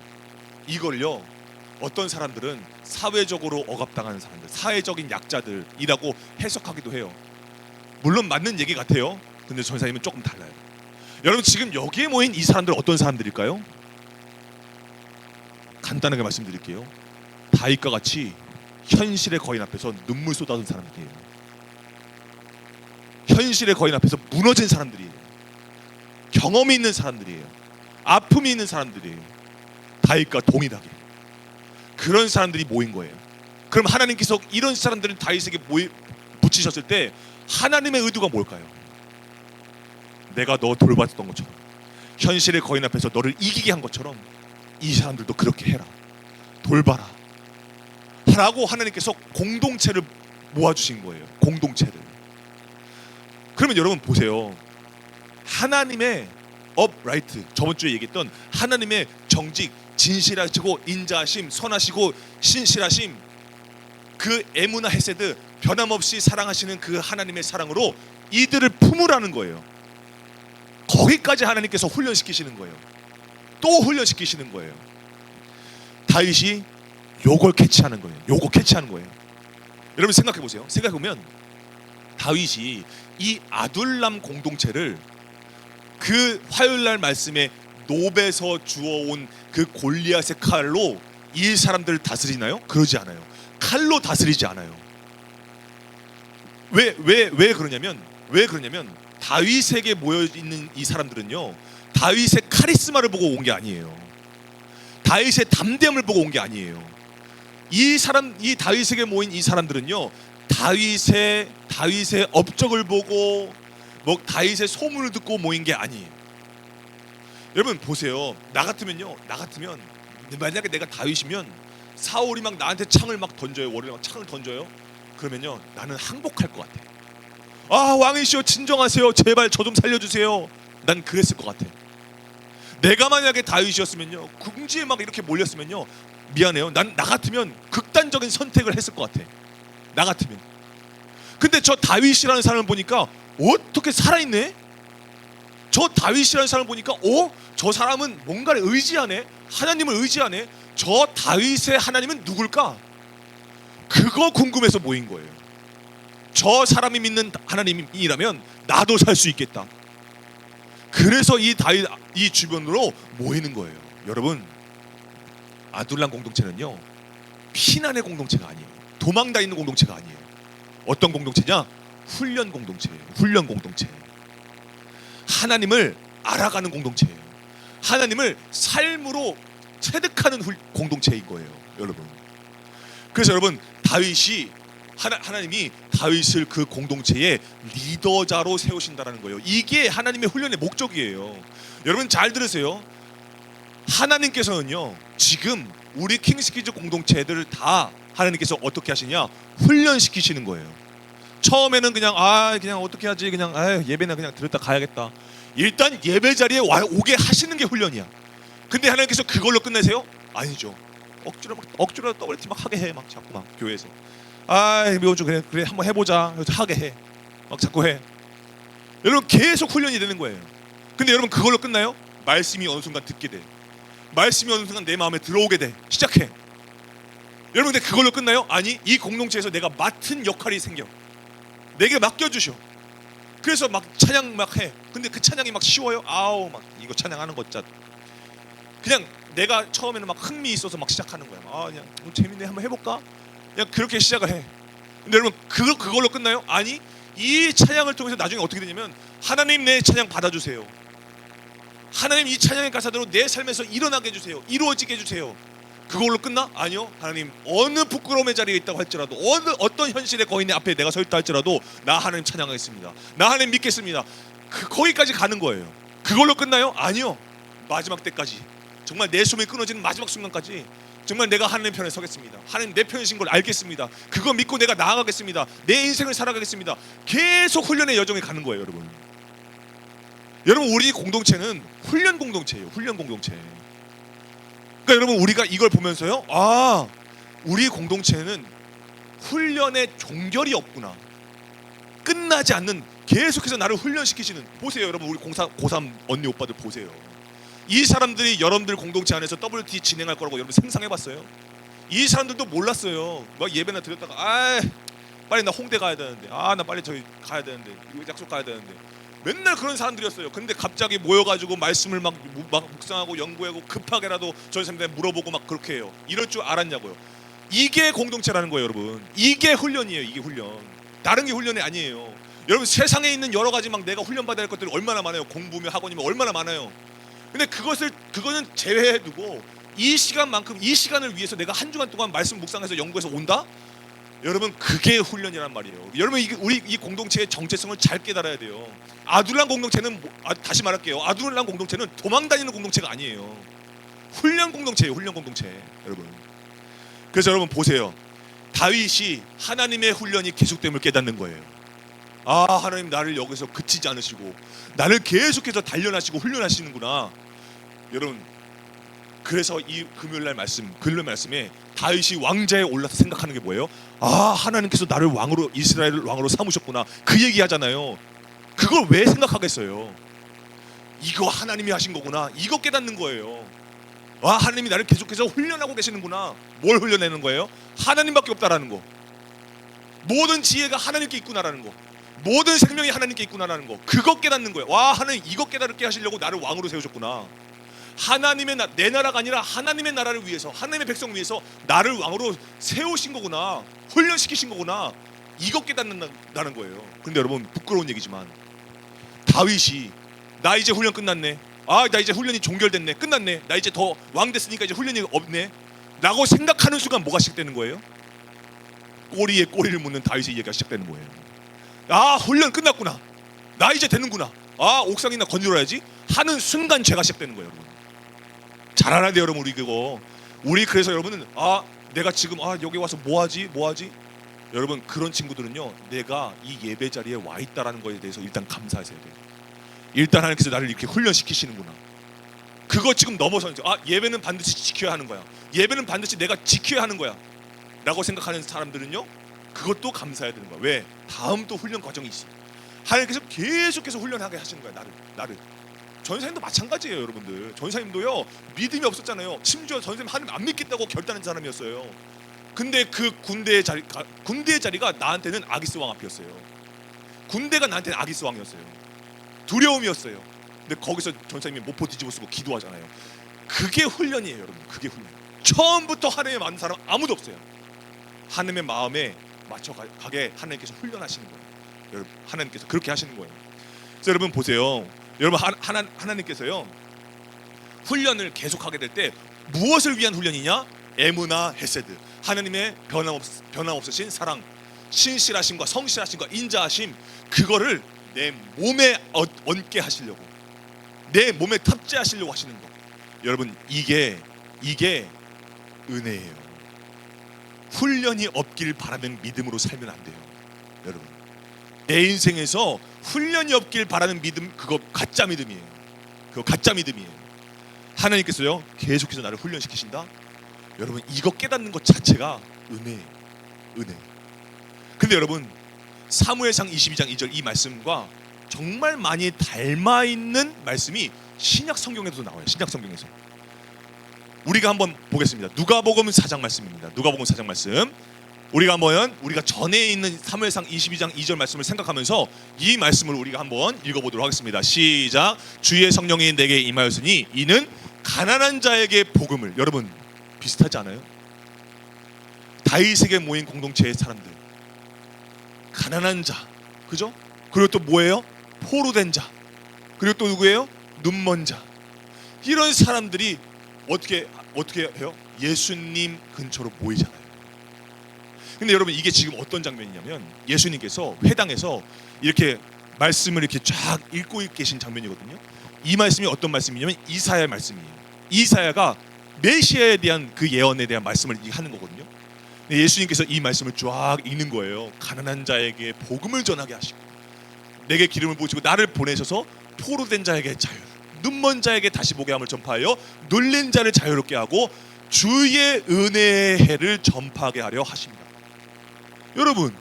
이걸요, 어떤 사람들은 사회적으로 억압당하는 사람들, 사회적인 약자들이라고 해석하기도 해요. 물론 맞는 얘기 같아요. 근데 전사님은 조금 달라요. 여러분 지금 여기에 모인 이 사람들 어떤 사람들일까요? 간단하게 말씀드릴게요. 다윗과 같이 현실의 거인 앞에서 눈물 쏟아진 사람들이에요. 현실의 거인 앞에서 무너진 사람들이에요. 경험이 있는 사람들이에요. 아픔이 있는 사람들이에요. 다윗과 동일하게 그런 사람들이 모인 거예요. 그럼 하나님께서 이런 사람들을 다윗에게 붙이셨을 때 하나님의 의도가 뭘까요? 내가 너 돌봤던 것처럼, 현실의 거인 앞에서 너를 이기게 한 것처럼 이 사람들도 그렇게 해라, 돌봐라 라고 하나님께서 공동체를 모아주신 거예요. 공동체를. 그러면 여러분 보세요. 하나님의 upright, 저번 주에 얘기했던 하나님의 정직, 진실하시고 인자하심, 선하시고 신실하심, 그 에무나 헤세드, 변함없이 사랑하시는 그 하나님의 사랑으로 이들을 품으라는 거예요. 거기까지 하나님께서 훈련시키시는 거예요. 또 훈련시키시는 거예요. 다윗이 요걸 캐치하는 거예요. 요거 캐치하는 거예요. 여러분 생각해 보세요. 생각해 보면 다윗이 이 아둘람 공동체를 그 화요일날 말씀에 노베에서 주워온 그 골리앗의 칼로 이 사람들을 다스리나요? 그러지 않아요. 칼로 다스리지 않아요. 왜 그러냐면 다윗에게 모여 있는 이 사람들은요, 다윗의 카리스마를 보고 온 게 아니에요. 다윗의 담대함을 보고 온 게 아니에요. 이 다윗에게 모인 이 사람들은요, 다윗의 업적을 보고 뭐 다윗의 소문을 듣고 모인 게 아니에요. 여러분 보세요. 나 같으면 만약에 내가 다윗이면 사울이 막 나한테 창을 막 던져요. 월요일에 막 창을 던져요. 그러면요, 나는 항복할 것 같아. 아, 왕이시여 진정하세요. 제발 저 좀 살려주세요. 난 그랬을 것 같아. 내가 만약에 다윗이었으면요, 궁지에 막 이렇게 몰렸으면요, 미안해요. 나 같으면 극단적인 선택을 했을 것 같아. 나 같으면. 근데 저 다윗이라는 사람을 보니까 어떻게 살아있네? 저 다윗이라는 사람을 보니까 저 사람은 뭔가를 의지하네. 하나님을 의지하네. 저 다윗의 하나님은 누굴까? 그거 궁금해서 모인 거예요. 저 사람이 믿는 하나님이라면 나도 살 수 있겠다. 그래서 이 다윗 이 주변으로 모이는 거예요. 여러분, 아둘람 공동체는요, 피난의 공동체가 아니에요. 도망 다니는 공동체가 아니에요. 어떤 공동체냐? 훈련 공동체예요. 훈련 공동체. 하나님을 알아가는 공동체예요. 하나님을 삶으로 체득하는 공동체인 거예요, 여러분. 그래서 여러분, 다윗이 하나님이 다윗을 그 공동체의 리더자로 세우신다라는 거예요. 이게 하나님의 훈련의 목적이에요. 여러분 잘 들으세요. 하나님께서는요, 지금 우리 킹스키즈 공동체들을 다 하나님께서 어떻게 하시냐? 훈련시키시는 거예요. 처음에는 그냥 어떻게 하지? 그냥 예배나 그냥 들었다 가야겠다. 일단 예배 자리에 오게 하시는 게 훈련이야. 근데 하나님께서 그걸로 끝내세요? 아니죠. 억지로 더블티 막 하게 해. 막 자꾸 막 교회에서. 미워줘. 그래 한번 해보자. 하게 해. 막 자꾸 해. 여러분 계속 훈련이 되는 거예요. 근데 여러분 그걸로 끝나요? 말씀이 어느 순간 듣게 돼. 말씀이 어느 순간 내 마음에 들어오게 돼. 시작해. 여러분 근데 그걸로 끝나요? 아니, 이 공동체에서 내가 맡은 역할이 생겨. 내게 맡겨주셔. 그래서 막 찬양 막 해. 근데 그 찬양이 막 쉬워요? 막 이거 찬양하는 거 진짜 그냥 내가 처음에는 막 흥미 있어서 막 시작하는 거야. 그냥 재밌네, 한번 해볼까? 그냥 그렇게 시작을 해. 근데 여러분 그걸로 끝나요? 아니, 이 찬양을 통해서 나중에 어떻게 되냐면, 하나님 내 찬양 받아주세요. 하나님 이 찬양의 가사대로 내 삶에서 일어나게 해주세요. 이루어지게 해주세요. 그걸로 끝나? 아니요. 하나님 어느 부끄러움의 자리에 있다고 할지라도, 어떤 현실의 거인의 앞에 내가 서 있다 할지라도 나 하나님 찬양하겠습니다. 나 하나님 믿겠습니다. 거기까지 가는 거예요. 그걸로 끝나요? 아니요. 마지막 때까지, 정말 내 숨이 끊어지는 마지막 순간까지 정말 내가 하나님 편에 서겠습니다. 하나님 내 편이신 걸 알겠습니다. 그거 믿고 내가 나아가겠습니다. 내 인생을 살아가겠습니다. 계속 훈련의 여정에 가는 거예요, 여러분. 여러분, 우리 공동체는 훈련 공동체예요. 훈련 공동체. 그러니까 여러분, 우리가 이걸 보면서요, 아, 우리 공동체는 훈련의 종결이 없구나. 끝나지 않는, 계속해서 나를 훈련시키시는. 보세요, 여러분, 우리 고3 언니 오빠들 보세요. 이 사람들이 여러분들 공동체 안에서 WT 진행할 거라고 여러분 상상해봤어요? 이 사람들도 몰랐어요. 막 예배나 드렸다가, 아, 빨리 나 홍대 가야 되는데, 아, 나 빨리 저기 가야 되는데, 약속 가야 되는데, 맨날 그런 사람들이었어요. 근데 갑자기 모여가지고 말씀을 막 묵상하고 연구하고 급하게라도 저희 선생님한테 물어보고 막 그렇게 해요. 이럴 줄 알았냐고요. 이게 공동체라는 거예요, 여러분. 이게 훈련이에요. 이게 훈련. 다른 게 훈련이 아니에요. 여러분, 세상에 있는 여러 가지 막 내가 훈련받아야 할 것들이 얼마나 많아요. 공부면 학원이면 얼마나 많아요. 근데 그거는 제외해두고 이 시간만큼, 이 시간을 위해서 내가 한 주간 동안 말씀 묵상해서 연구해서 온다? 여러분, 그게 훈련이란 말이에요. 여러분, 우리 이 공동체의 정체성을 잘 깨달아야 돼요. 아둘람 공동체는, 다시 말할게요, 아둘람 공동체는 도망다니는 공동체가 아니에요. 훈련 공동체예요. 훈련 공동체. 여러분, 그래서 여러분 보세요. 다윗이 하나님의 훈련이 계속됨을 깨닫는 거예요. 아, 하나님 나를 여기서 그치지 않으시고 나를 계속해서 단련하시고 훈련하시는구나. 여러분, 그래서 이 금요일날 말씀에 다윗이 왕자에 올라서 생각하는 게 뭐예요? 아, 하나님께서 나를 왕으로, 이스라엘 왕으로 삼으셨구나. 그 얘기 하잖아요. 그걸 왜 생각하겠어요? 이거 하나님이 하신 거구나. 이거 깨닫는 거예요. 와, 하나님이 나를 계속해서 훈련하고 계시는구나. 뭘 훈련하는 거예요? 하나님밖에 없다라는 거. 모든 지혜가 하나님께 있구나라는 거. 모든 생명이 하나님께 있구나라는 거. 그거 깨닫는 거예요. 와, 하나님 이거 깨닫게 하시려고 나를 왕으로 세우셨구나. 하나님의 내 나라가 아니라 하나님의 나라를 위해서, 하나님의 백성 위해서 나를 왕으로 세우신 거구나. 훈련시키신 거구나. 이거 깨닫는다는 거예요. 근데 여러분, 부끄러운 얘기지만 다윗이 나 이제 훈련 끝났네. 아, 나 이제 훈련이 종결됐네. 끝났네. 나 이제 더 왕 됐으니까 이제 훈련이 없네 라고 생각하는 순간 뭐가 시작되는 거예요? 꼬리에 꼬리를 묻는 다윗의 얘기가 시작되는 거예요. 아, 훈련 끝났구나. 나 이제 되는구나. 아, 옥상이나 건드려야지 하는 순간 죄가 시작되는 거예요, 여러분. 잘 알아야 돼요, 여러분. 우리 그래서 여러분은, 아, 내가 지금 여기 와서 뭐하지? 여러분, 그런 친구들은요, 내가 이 예배 자리에 와 있다라는 거에 대해서 일단 감사하셔야 돼요. 일단 하나님께서 나를 이렇게 훈련시키시는구나. 그거 지금 넘어서는, 아, 예배는 반드시 지켜야 하는 거야. 예배는 반드시 내가 지켜야 하는 거야 라고 생각하는 사람들은요, 그것도 감사해야 되는 거야. 왜? 다음 또 훈련 과정이 있어. 하나님께서 계속해서 훈련하게 하시는 거야, 나를. 전사님도 마찬가지예요, 여러분들. 전사님도요, 믿음이 없었잖아요. 심지어 전사님 하나님 안 믿겠다고 결단한 사람이었어요. 근데 그 군대의 자리가 나한테는 아기스 왕 앞이었어요. 군대가 나한테는 아기스 왕이었어요. 두려움이었어요. 근데 거기서 전사님이 모포 뒤집어 쓰고 기도하잖아요. 그게 훈련이에요, 여러분. 그게 훈련. 처음부터 하나님의 많은 사람 아무도 없어요. 하나님의 마음에 맞춰가게 하나님께서 훈련하시는 거예요. 여러분, 하나님께서 그렇게 하시는 거예요. 그래서 여러분 보세요. 여러분, 하나님께서요, 훈련을 계속하게 될 때 무엇을 위한 훈련이냐? 에무나 헤세드, 하나님의 변함없으신 사랑, 신실하심과 성실하심과 인자하심, 그거를 내 몸에 얹게 하시려고, 내 몸에 탑재하시려고 하시는 거. 여러분, 이게 은혜예요. 훈련이 없길 바라는 믿음으로 살면 안 돼요, 여러분. 내 인생에서 훈련이 없길 바라는 믿음, 그거 가짜 믿음이에요. 하나님께서요, 계속해서 나를 훈련시키신다. 여러분, 이거 깨닫는 것 자체가 은혜예요. 은혜. 근데 여러분, 사무엘상 22장 2절 이 말씀과 정말 많이 닮아 있는 말씀이 신약 성경에도 나와요. 신약 성경에서. 우리가 한번 보겠습니다. 누가복음 4장 말씀입니다. 누가복음 4장 말씀. 우리가 전에 있는 사무엘상 22장 2절 말씀을 생각하면서 이 말씀을 우리가 한번 읽어보도록 하겠습니다. 시작. 주의 성령이 내게 임하였으니 이는 가난한 자에게 복음을. 여러분, 비슷하지 않아요? 다윗에게 모인 공동체의 사람들, 가난한 자, 그죠? 그리고 또 뭐예요? 포로된 자, 그리고 또 누구예요? 눈먼 자. 이런 사람들이 어떻게 해요? 예수님 근처로 모이잖아요. 근데 여러분, 이게 지금 어떤 장면이냐면 예수님께서 회당에서 이렇게 말씀을 이렇게 쫙 읽고 계신 장면이거든요. 이 말씀이 어떤 말씀이냐면 이사야 말씀이에요. 이사야가 메시아에 대한 그 예언에 대한 말씀을 하는 거거든요. 예수님께서 이 말씀을 쫙 읽는 거예요. 가난한 자에게 복음을 전하게 하시고, 내게 기름을 부으시고 나를 보내셔서 포로된 자에게 자유, 눈먼 자에게 다시 보게 함을 전파하여 놀란 자를 자유롭게 하고 주의 은혜의 해를 전파하게 하려 하십니다. 여러분,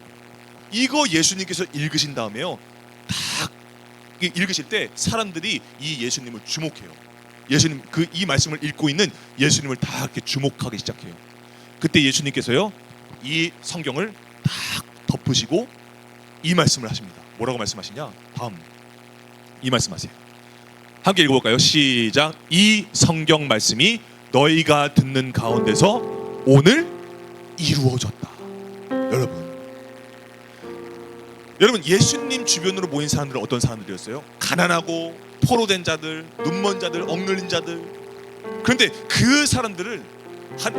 이거 예수님께서 읽으신 다음에요, 딱 읽으실 때 사람들이 이 예수님을 주목해요. 예수님, 이 말씀을 읽고 있는 예수님을 다 이렇게 주목하기 시작해요. 그때 예수님께서요, 이 성경을 딱 덮으시고 이 말씀을 하십니다. 뭐라고 말씀하시냐? 다음 이 말씀하세요. 함께 읽어볼까요? 시작. 이 성경 말씀이 너희가 듣는 가운데서 오늘 이루어졌다. 여러분, 예수님 주변으로 모인 사람들은 어떤 사람들이었어요? 가난하고 포로된 자들, 눈먼 자들, 억눌린 자들. 그런데 그 사람들을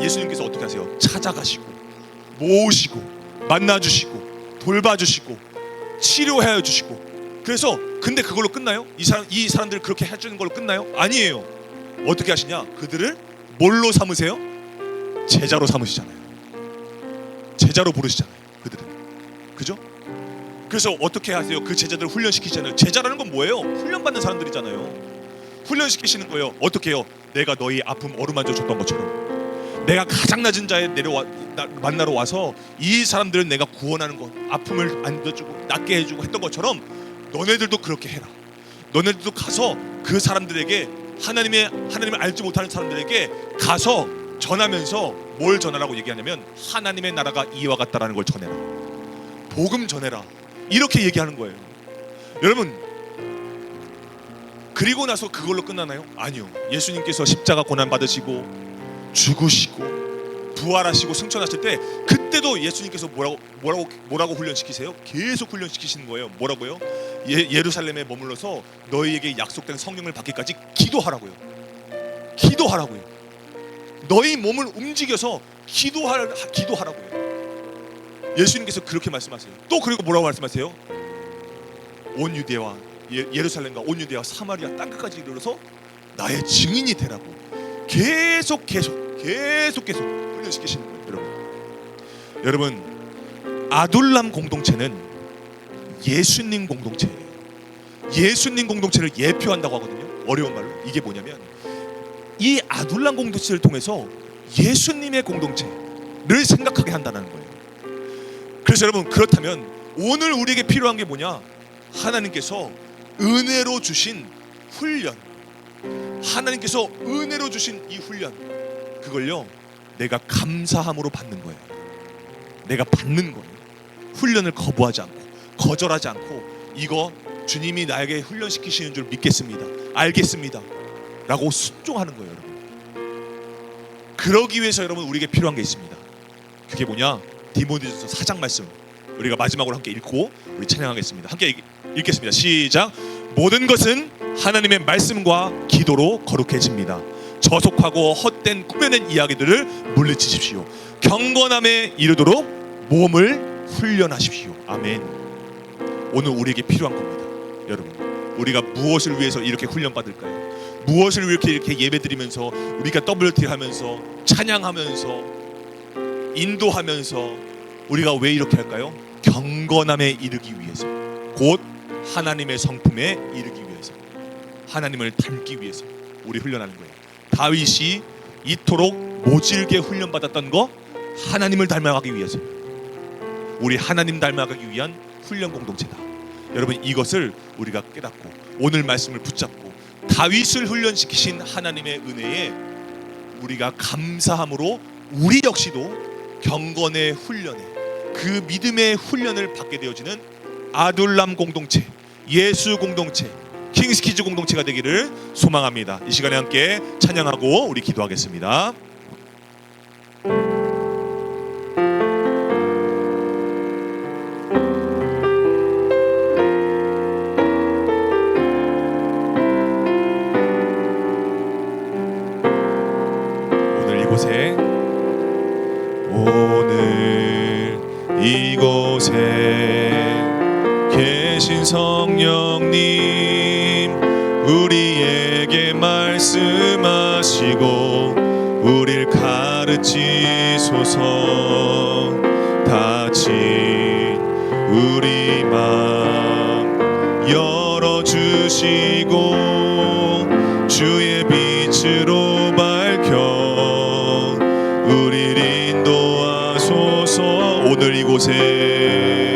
예수님께서 어떻게 하세요? 찾아가시고 모으시고 만나주시고 돌봐주시고 치료해 주시고. 그래서 근데 그걸로 끝나요? 이 사람들 그렇게 해주는 걸로 끝나요? 아니에요. 어떻게 하시냐? 그들을 뭘로 삼으세요? 제자로 삼으시잖아요. 제자로 부르시잖아요. 그들은, 그죠? 그래서 어떻게 하세요? 그 제자들을 훈련시키잖아요. 제자라는 건 뭐예요? 훈련받는 사람들이잖아요. 훈련시키시는 거예요. 어떻게 해요? 내가 너희 아픔 어루만져 줬던 것처럼, 내가 가장 낮은 자에 만나러 와서 이 사람들을 내가 구원하는 것, 아픔을 안겨주고 낫게 해주고 했던 것처럼 너네들도 그렇게 해라. 너네들도 가서 그 사람들에게 하나님을 알지 못하는 사람들에게 가서 전하면서 뭘 전하라고 얘기하냐면 하나님의 나라가 이와 같다라는 걸 전해라. 복음 전해라. 이렇게 얘기하는 거예요. 여러분, 그리고 나서 그걸로 끝나나요? 아니요. 예수님께서 십자가 고난 받으시고 죽으시고 부활하시고 승천하실 때 그때도 예수님께서 뭐라고 훈련시키세요? 계속 훈련시키시는 거예요. 뭐라고요? 예루살렘에 머물러서 너희에게 약속된 성령을 받기까지 기도하라고요. 기도하라고요. 너희 몸을 움직여서 기도하라고요. 예수님께서 그렇게 말씀하세요. 또 그리고 뭐라고 말씀하세요? 온 유대와 예루살렘과 온 유대와 사마리아 땅끝까지 이르러서 나의 증인이 되라고 계속 훈련시키시는 거예요. 여러분, 아둘람 공동체는 예수님 공동체예요. 예수님 공동체를 예표한다고 하거든요. 어려운 말로. 이게 뭐냐면 이 아둘람 공동체를 통해서 예수님의 공동체를 생각하게 한다는 거예요. 그래서 여러분, 그렇다면 오늘 우리에게 필요한 게 뭐냐? 하나님께서 은혜로 주신 훈련, 하나님께서 은혜로 주신 이 훈련, 그걸요 내가 감사함으로 받는 거예요. 내가 받는 거예요. 훈련을 거부하지 않고 거절하지 않고 이거 주님이 나에게 훈련시키시는 줄 믿겠습니다, 알겠습니다 라고 순종하는 거예요. 여러분, 그러기 위해서 여러분 우리에게 필요한 게 있습니다. 그게 뭐냐? 디모데전서 4장 말씀 우리가 마지막으로 함께 읽고 우리 찬양하겠습니다. 함께 읽겠습니다. 시작. 모든 것은 하나님의 말씀과 기도로 거룩해집니다. 저속하고 헛된 꾸며낸 이야기들을 물리치십시오. 경건함에 이르도록 몸을 훈련하십시오. 아멘. 오늘 우리에게 필요한 겁니다. 여러분, 우리가 무엇을 위해서 이렇게 훈련받을까요? 무엇을 이렇게 예배드리면서 우리가 WT 하면서 찬양하면서 인도하면서 우리가 왜 이렇게 할까요? 경건함에 이르기 위해서, 곧 하나님의 성품에 이르기 위해서, 하나님을 닮기 위해서 우리 훈련하는 거예요. 다윗이 이토록 모질게 훈련받았던 거 하나님을 닮아가기 위해서, 우리 하나님 닮아가기 위한 훈련 공동체다. 여러분, 이것을 우리가 깨닫고 오늘 말씀을 붙잡고 다윗을 훈련시키신 하나님의 은혜에 우리가 감사함으로 우리 역시도 경건의 훈련에, 그 믿음의 훈련을 받게 되어지는 아둘람 공동체, 예수 공동체, 킹스키즈 공동체가 되기를 소망합니다. 이 시간에 함께 찬양하고 우리 기도하겠습니다. 오늘 이곳에 계신 성령님, 우리에게 말씀하시고 우릴 가르치소서. 다친 우리 맘 열어주시고 주의 빛으로 밝혀 우릴 인도하소서. 오늘 이곳에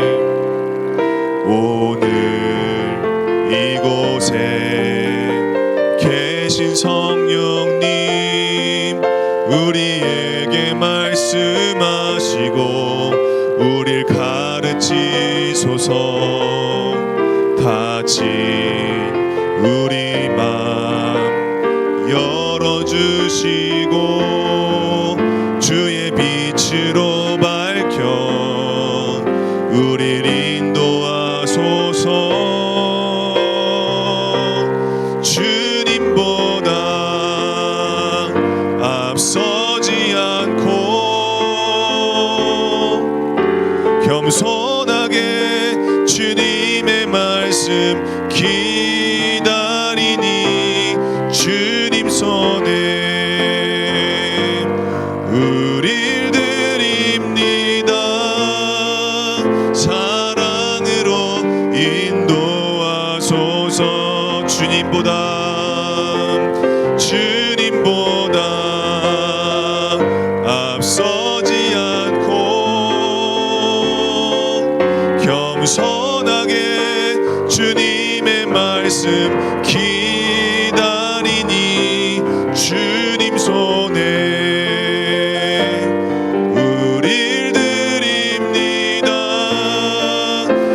계신 성령님 우리에게 말씀하시고 우릴 가르치소서. 다친 우리 맘 열어주시고 주의 빛으로 밝혀 우릴 인도하소서. 주님보다 앞서지 않고 겸손하게 주님의 말씀 기다리니 주님 손에 우릴 드립니다. 사랑으로 인도하소서. 주님보다 앞서지 않고 겸손하게 주님의 말씀 기다리니 주님 손에 우릴 드립니다.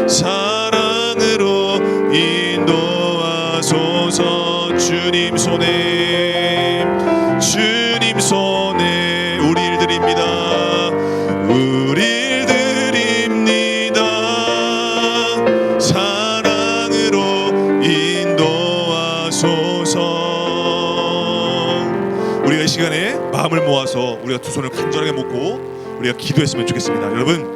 사랑으로 인도하소서. 주님 손에 우릴 드립니다. 우릴 드립니다. 사랑으로 인도하소서. 우리가 이 시간에 마음을 모아서 우리가 두 손을 간절하게 묶고 우리가 기도했으면 좋겠습니다. 여러분,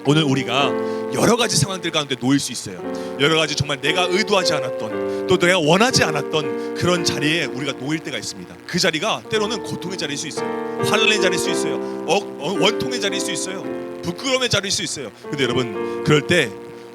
오늘 우리가 여러 가지 상황들 가운데 놓일 수 있어요. 여러 가지 정말 내가 의도하지 않았던, 또 내가 원하지 않았던 그런 자리에 우리가 놓일 때가 있습니다. 그 자리가 때로는 고통의 자리일 수 있어요. 환난의 자리일 수 있어요. 원통의 자리일 수 있어요. 부끄러움의 자리일 수 있어요. 근데 여러분, 그럴 때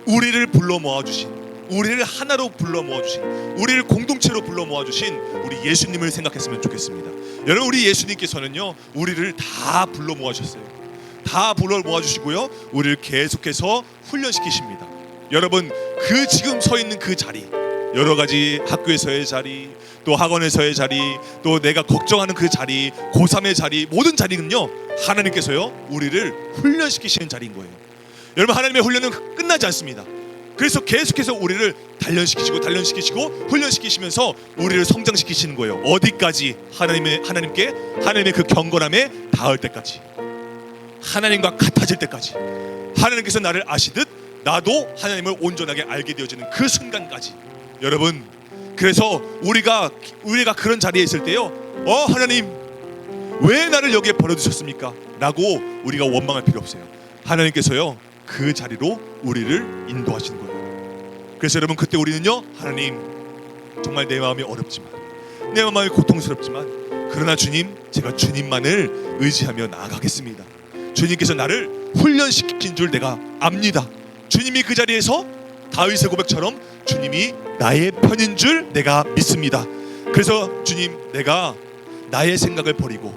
우리를 불러 모아주신, 우리를 하나로 불러 모아주신, 우리를 공동체로 불러 모아주신 우리 예수님을 생각했으면 좋겠습니다. 여러분, 우리 예수님께서는요, 우리를 다 불러 모아주셨어요. 다 불러 모아주시고요, 우리를 계속해서 훈련시키십니다. 여러분, 그 지금 서 있는 그 자리, 여러 가지 학교에서의 자리, 또 학원에서의 자리, 또 내가 걱정하는 그 자리, 고3의 자리, 모든 자리는요, 하나님께서요, 우리를 훈련시키시는 자리인 거예요. 여러분, 하나님의 훈련은 끝나지 않습니다. 그래서 계속해서 우리를 단련시키시고 훈련시키시면서 우리를 성장시키시는 거예요. 어디까지? 하나님의 그 경건함에 닿을 때까지, 하나님과 같아질 때까지, 하나님께서 나를 아시듯 나도 하나님을 온전하게 알게 되어지는 그 순간까지. 여러분, 그래서 우리가 그런 자리에 있을 때요, 하나님 왜 나를 여기에 버려두셨습니까? 라고 우리가 원망할 필요 없어요. 하나님께서요, 그 자리로 우리를 인도하시는 거예요. 그래서 여러분, 그때 우리는요, 하나님, 정말 내 마음이 어렵지만, 내 마음이 고통스럽지만, 그러나 주님, 제가 주님만을 의지하며 나아가겠습니다. 주님께서 나를 훈련시킨 줄 내가 압니다. 주님이 그 자리에서 다윗의 고백처럼 주님이 나의 편인 줄 내가 믿습니다. 그래서 주님, 내가 나의 생각을 버리고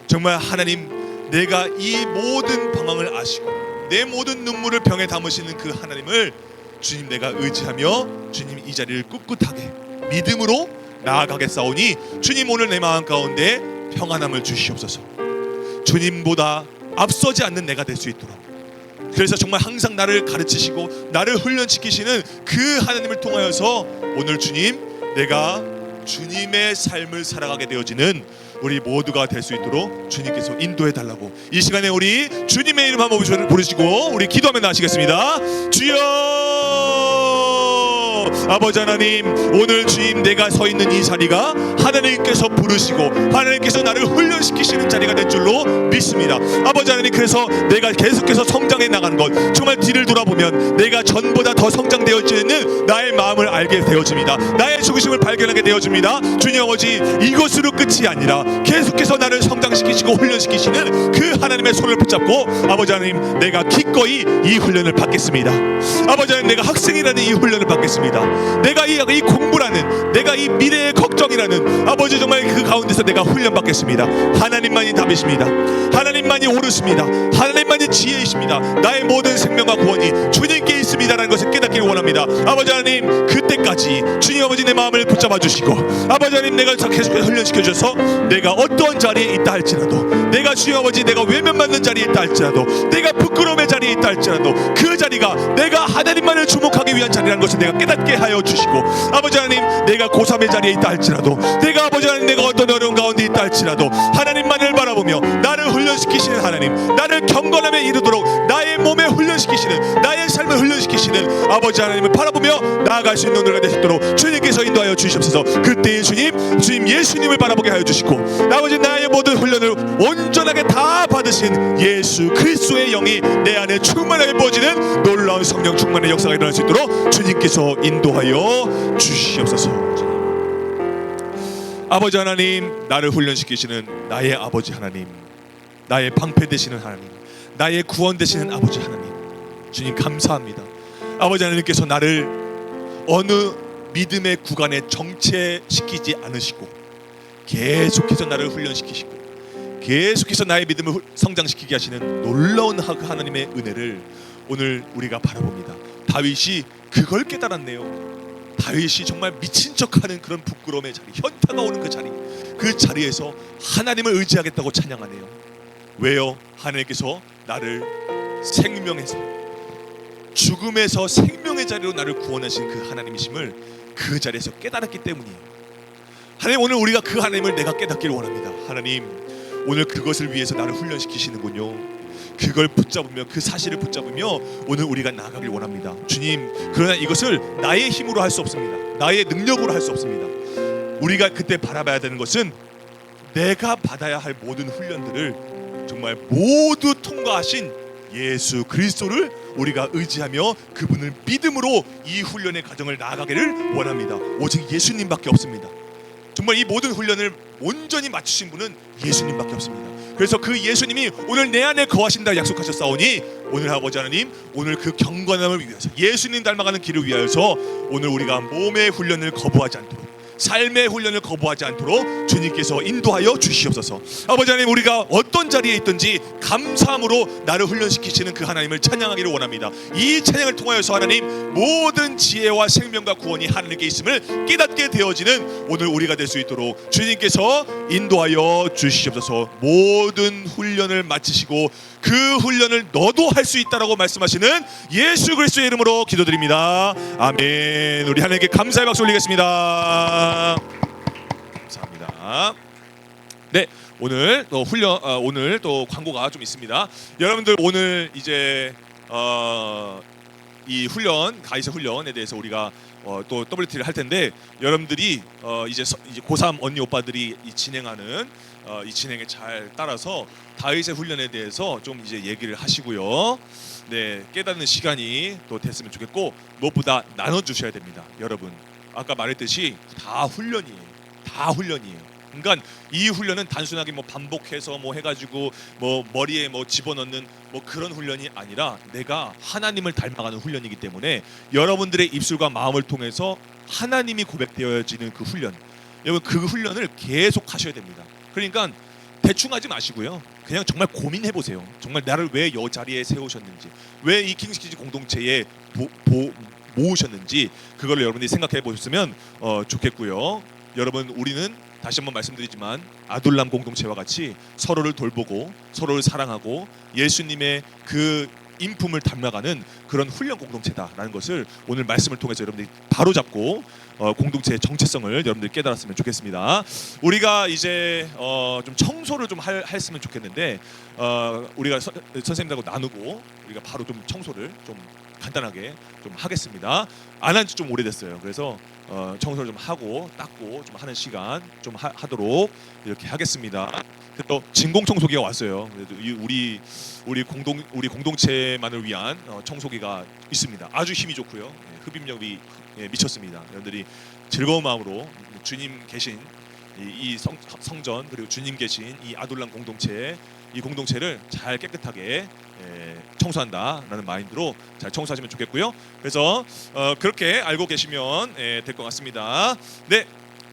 정말 하나님, 내가 이 모든 방황을 아시고 내 모든 눈물을 병에 담으시는 그 하나님을 주님, 내가 의지하며 주님 이 자리를 꿋꿋하게 믿음으로 나아가겠사오니 주님, 오늘 내 마음 가운데 평안함을 주시옵소서. 주님보다 앞서지 않는 내가 될 수 있도록, 그래서 정말 항상 나를 가르치시고 나를 훈련시키시는 그 하나님을 통하여서 오늘 주님, 내가 주님의 삶을 살아가게 되어지는 우리 모두가 될 수 있도록 주님께서 인도해 달라고, 이 시간에 우리 주님의 이름 한번 부르시고 우리 기도하며 나아가시겠습니다. 주여, 아버지 하나님, 오늘 주님 내가 서 있는 이 자리가 하나님께서 부르시고 하나님께서 나를 훈련시키시는 자리가 될 줄로 믿습니다. 아버지 하나님, 그래서 내가 계속해서 성장해 나가는 것, 정말 뒤를 돌아보면 내가 전보다 더 성장되어지는 나의 마음을 알게 되어집니다. 나의 중심을 발견하게 되어집니다. 주님 아버지, 이것으로 끝이 아니라 계속해서 나를 성장시키시고 훈련시키시는 그 하나님의 손을 붙잡고 아버지 하나님, 내가 기꺼이 이 훈련을 받겠습니다. 아버지 하나님, 내가 학생이라는 이 훈련을 받겠습니다. 내가 이 공부라는, 내가 이 미래의 걱정이라는 아버지, 정말 그 가운데서 내가 훈련받겠습니다. 하나님만이 답이십니다. 하나님만이 옳으십니다. 하나님만이 지혜이십니다. 나의 모든 생명과 구원이 주님께 있습니다라는 것을 깨닫기를 원합니다. 아버지 하나님, 그때까지 주님 아버지 내 마음을 붙잡아 주시고 아버지 하나님, 내가 계속 훈련시켜 주셔서 내가 어떠한 자리에 있다 할지라도, 내가 주님 아버지 내가 외면받는 자리에 있다 할지라도, 내가 부끄러움의 자리에 있다 할지라도 그 자리가 내가 하나님만을 주목하기 위한 자리라는 것을 내가 깨닫게 하여 주시고, 아버지 하나님, 내가 고3의 자리에 있다 할지라도, 내가 아버지 하나님 내가 어떤 어려운 가운데 있다 할지라도 하나님만을 바라보며 나를 훈련시키시는 하나님, 나를 경건함에 이르도록 나의 몸에 훈련시키시는, 나의 삶을 훈련시키시는 아버지 하나님을 바라보며 나아갈 수 있는 오늘가 되시도록 주님께서 인도하여 주시옵소서. 그때의 주님 예수님을 바라보게 하여 주시고, 아버지 나의 모든 훈련을 온전하게 다 받으신 예수 그리스도의 영이 내 안에 충만하게 부어지는 놀라운 성령 충만의 역사가 일어날 수 있도록 주님께서 인도하여 주시옵소서. 아버지 하나님, 나를 훈련시키시는 나의 아버지 하나님, 나의 방패 되시는 하나님, 나의 구원 되시는 아버지 하나님, 주님 감사합니다. 아버지 하나님께서 나를 어느 믿음의 구간에 정체시키지 않으시고 계속해서 나를 훈련시키시고 계속해서 나의 믿음을 성장시키게 하시는 놀라운 하나님의 은혜를 오늘 우리가 바라봅니다. 다윗이 그걸 깨달았네요. 다윗이 정말 미친 척하는 그런 부끄러움의 자리, 현타가 오는 그 자리에서 하나님을 의지하겠다고 찬양하네요. 왜요? 하나님께서 나를 생명에서, 죽음에서 생명의 자리로 나를 구원하신 그 하나님이심을 그 자리에서 깨달았기 때문이에요. 하나님, 오늘 우리가 그 하나님을 내가 깨닫기를 원합니다. 하나님, 오늘 그것을 위해서 나를 훈련시키시는군요. 그걸 붙잡으며, 그 사실을 붙잡으며 오늘 우리가 나아가길 원합니다. 주님, 그러나 이것을 나의 힘으로 할 수 없습니다. 나의 능력으로 할 수 없습니다. 우리가 그때 바라봐야 되는 것은 내가 받아야 할 모든 훈련들을 정말 모두 통과하신 예수 그리스도를 우리가 의지하며 그분을 믿음으로 이 훈련의 과정을 나아가기를 원합니다. 오직 예수님밖에 없습니다. 정말 이 모든 훈련을 온전히 맞추신 분은 예수님밖에 없습니다. 그래서 그 예수님이 오늘 내 안에 거하신다 약속하셨사오니, 오늘 아버지 하나님, 오늘 그 경건함을 위해서, 예수님 닮아가는 길을 위하여서 오늘 우리가 몸의 훈련을 거부하지 않도록, 삶의 훈련을 거부하지 않도록 주님께서 인도하여 주시옵소서. 아버지 하나님, 우리가 어떤 자리에 있든지 감사함으로 나를 훈련시키시는 그 하나님을 찬양하기를 원합니다. 이 찬양을 통하여서 하나님, 모든 지혜와 생명과 구원이 하나님께 있음을 깨닫게 되어지는 오늘 우리가 될 수 있도록 주님께서 인도하여 주시옵소서. 모든 훈련을 마치시고 그 훈련을 너도 할 수 있다라고 말씀하시는 예수 그리스도의 이름으로 기도드립니다. 아멘. 우리 하나님께 감사의 박수 올리겠습니다. 감사합니다. 네, 오늘 또 오늘 또 광고가 좀 있습니다. 여러분들, 오늘 이제 이 훈련, 가이사 훈련에 대해서 우리가 또 WT를 할 텐데, 여러분들이 이제 고3 언니 오빠들이 진행하는 이 진행에 잘 따라서 다윗의 훈련에 대해서 좀 이제 얘기를 하시고요. 네, 깨닫는 시간이 또 됐으면 좋겠고, 무엇보다 나눠 주셔야 됩니다. 여러분, 아까 말했듯이 다 훈련이에요. 다 훈련이에요. 그러니까 이 훈련은 단순하게 뭐 반복해서 뭐 해가지고 뭐 머리에 뭐 집어넣는 뭐 그런 훈련이 아니라 내가 하나님을 닮아가는 훈련이기 때문에 여러분들의 입술과 마음을 통해서 하나님이 고백되어지는 그 훈련, 여러분 그 훈련을 계속 하셔야 됩니다. 그러니까 대충 하지 마시고요. 그냥 정말 고민해 보세요. 정말 나를 왜 이 자리에 세우셨는지, 왜 이 킹스키즈 공동체에 모으셨는지, 그걸 여러분들이 생각해 보셨으면 좋겠고요. 여러분, 우리는 다시 한번 말씀드리지만 아둘람 공동체와 같이 서로를 돌보고 서로를 사랑하고 예수님의 그 인품을 닮아가는 그런 훈련 공동체다라는 것을 오늘 말씀을 통해서 여러분들이 바로잡고 공동체의 정체성을 여러분들이 깨달았으면 좋겠습니다. 우리가 이제 좀 청소를 좀 했으면 좋겠는데, 우리가 선생님들하고 나누고 우리가 바로 좀 청소를 좀 간단하게 좀 하겠습니다. 안 한 지 좀 오래됐어요. 그래서 청소를 좀 하고 닦고 좀 하는 시간 좀 하도록 이렇게 하겠습니다. 또 진공 청소기가 왔어요. 그래도 우리 공동체만을 위한 청소기가 있습니다. 아주 힘이 좋고요. 흡입력이 미쳤습니다. 여러분들이 즐거운 마음으로 주님 계신 이 성전 그리고 주님 계신 이 아둘람 공동체 이 공동체를 잘 깨끗하게 청소한다라는 마인드로 잘 청소하시면 좋겠고요. 그래서 그렇게 알고 계시면 될 것 같습니다. 네,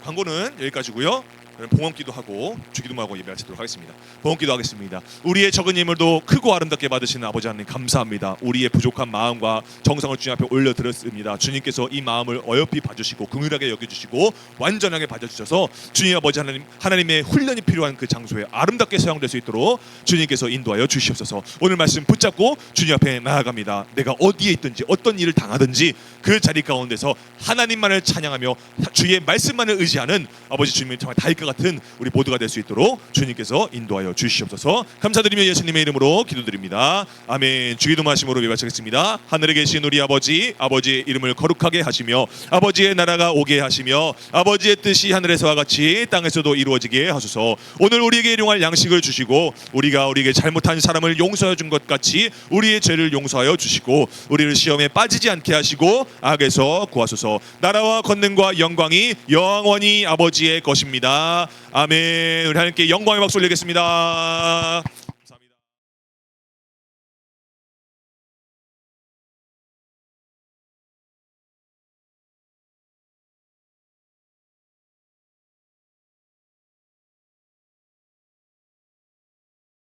광고는 여기까지고요. 봉헌기도 하고 주기도하고 예배 마치도록 하겠습니다. 봉헌기도 하겠습니다. 우리의 적은 예물도 크고 아름답게 받으시는 아버지 하나님 감사합니다. 우리의 부족한 마음과 정성을 주님 앞에 올려드렸습니다. 주님께서 이 마음을 어여삐 봐주시고 긍휼하게 여겨주시고 완전하게 봐주셔서 주님 아버지 하나님의 훈련이 필요한 그 장소에 아름답게 사용될 수 있도록 주님께서 인도하여 주시옵소서. 오늘 말씀 붙잡고 주님 앞에 나아갑니다. 내가 어디에 있든지 어떤 일을 당하든지 그 자리 가운데서 하나님만을 찬양하며 주의 말씀만을 의지하는 아버지 주님의 정말 다윗과 같은 우리 모두가 될 수 있도록 주님께서 인도하여 주시옵소서. 감사드리며 예수님의 이름으로 기도드립니다. 아멘. 주기도 마심으로 예배하겠습니다. 하늘에 계신 우리 아버지, 아버지의 이름을 거룩하게 하시며 아버지의 나라가 오게 하시며 아버지의 뜻이 하늘에서와 같이 땅에서도 이루어지게 하소서. 오늘 우리에게 일용할 양식을 주시고 우리가 우리에게 잘못한 사람을 용서해 준 것 같이 우리의 죄를 용서하여 주시고 우리를 시험에 빠지지 않게 하시고 악에서 구하소서. 나라와 권능과 영광이 영원히 아버지의 것입니다. 아멘. 우리 하나님께 영광의 박수 올리겠습니다.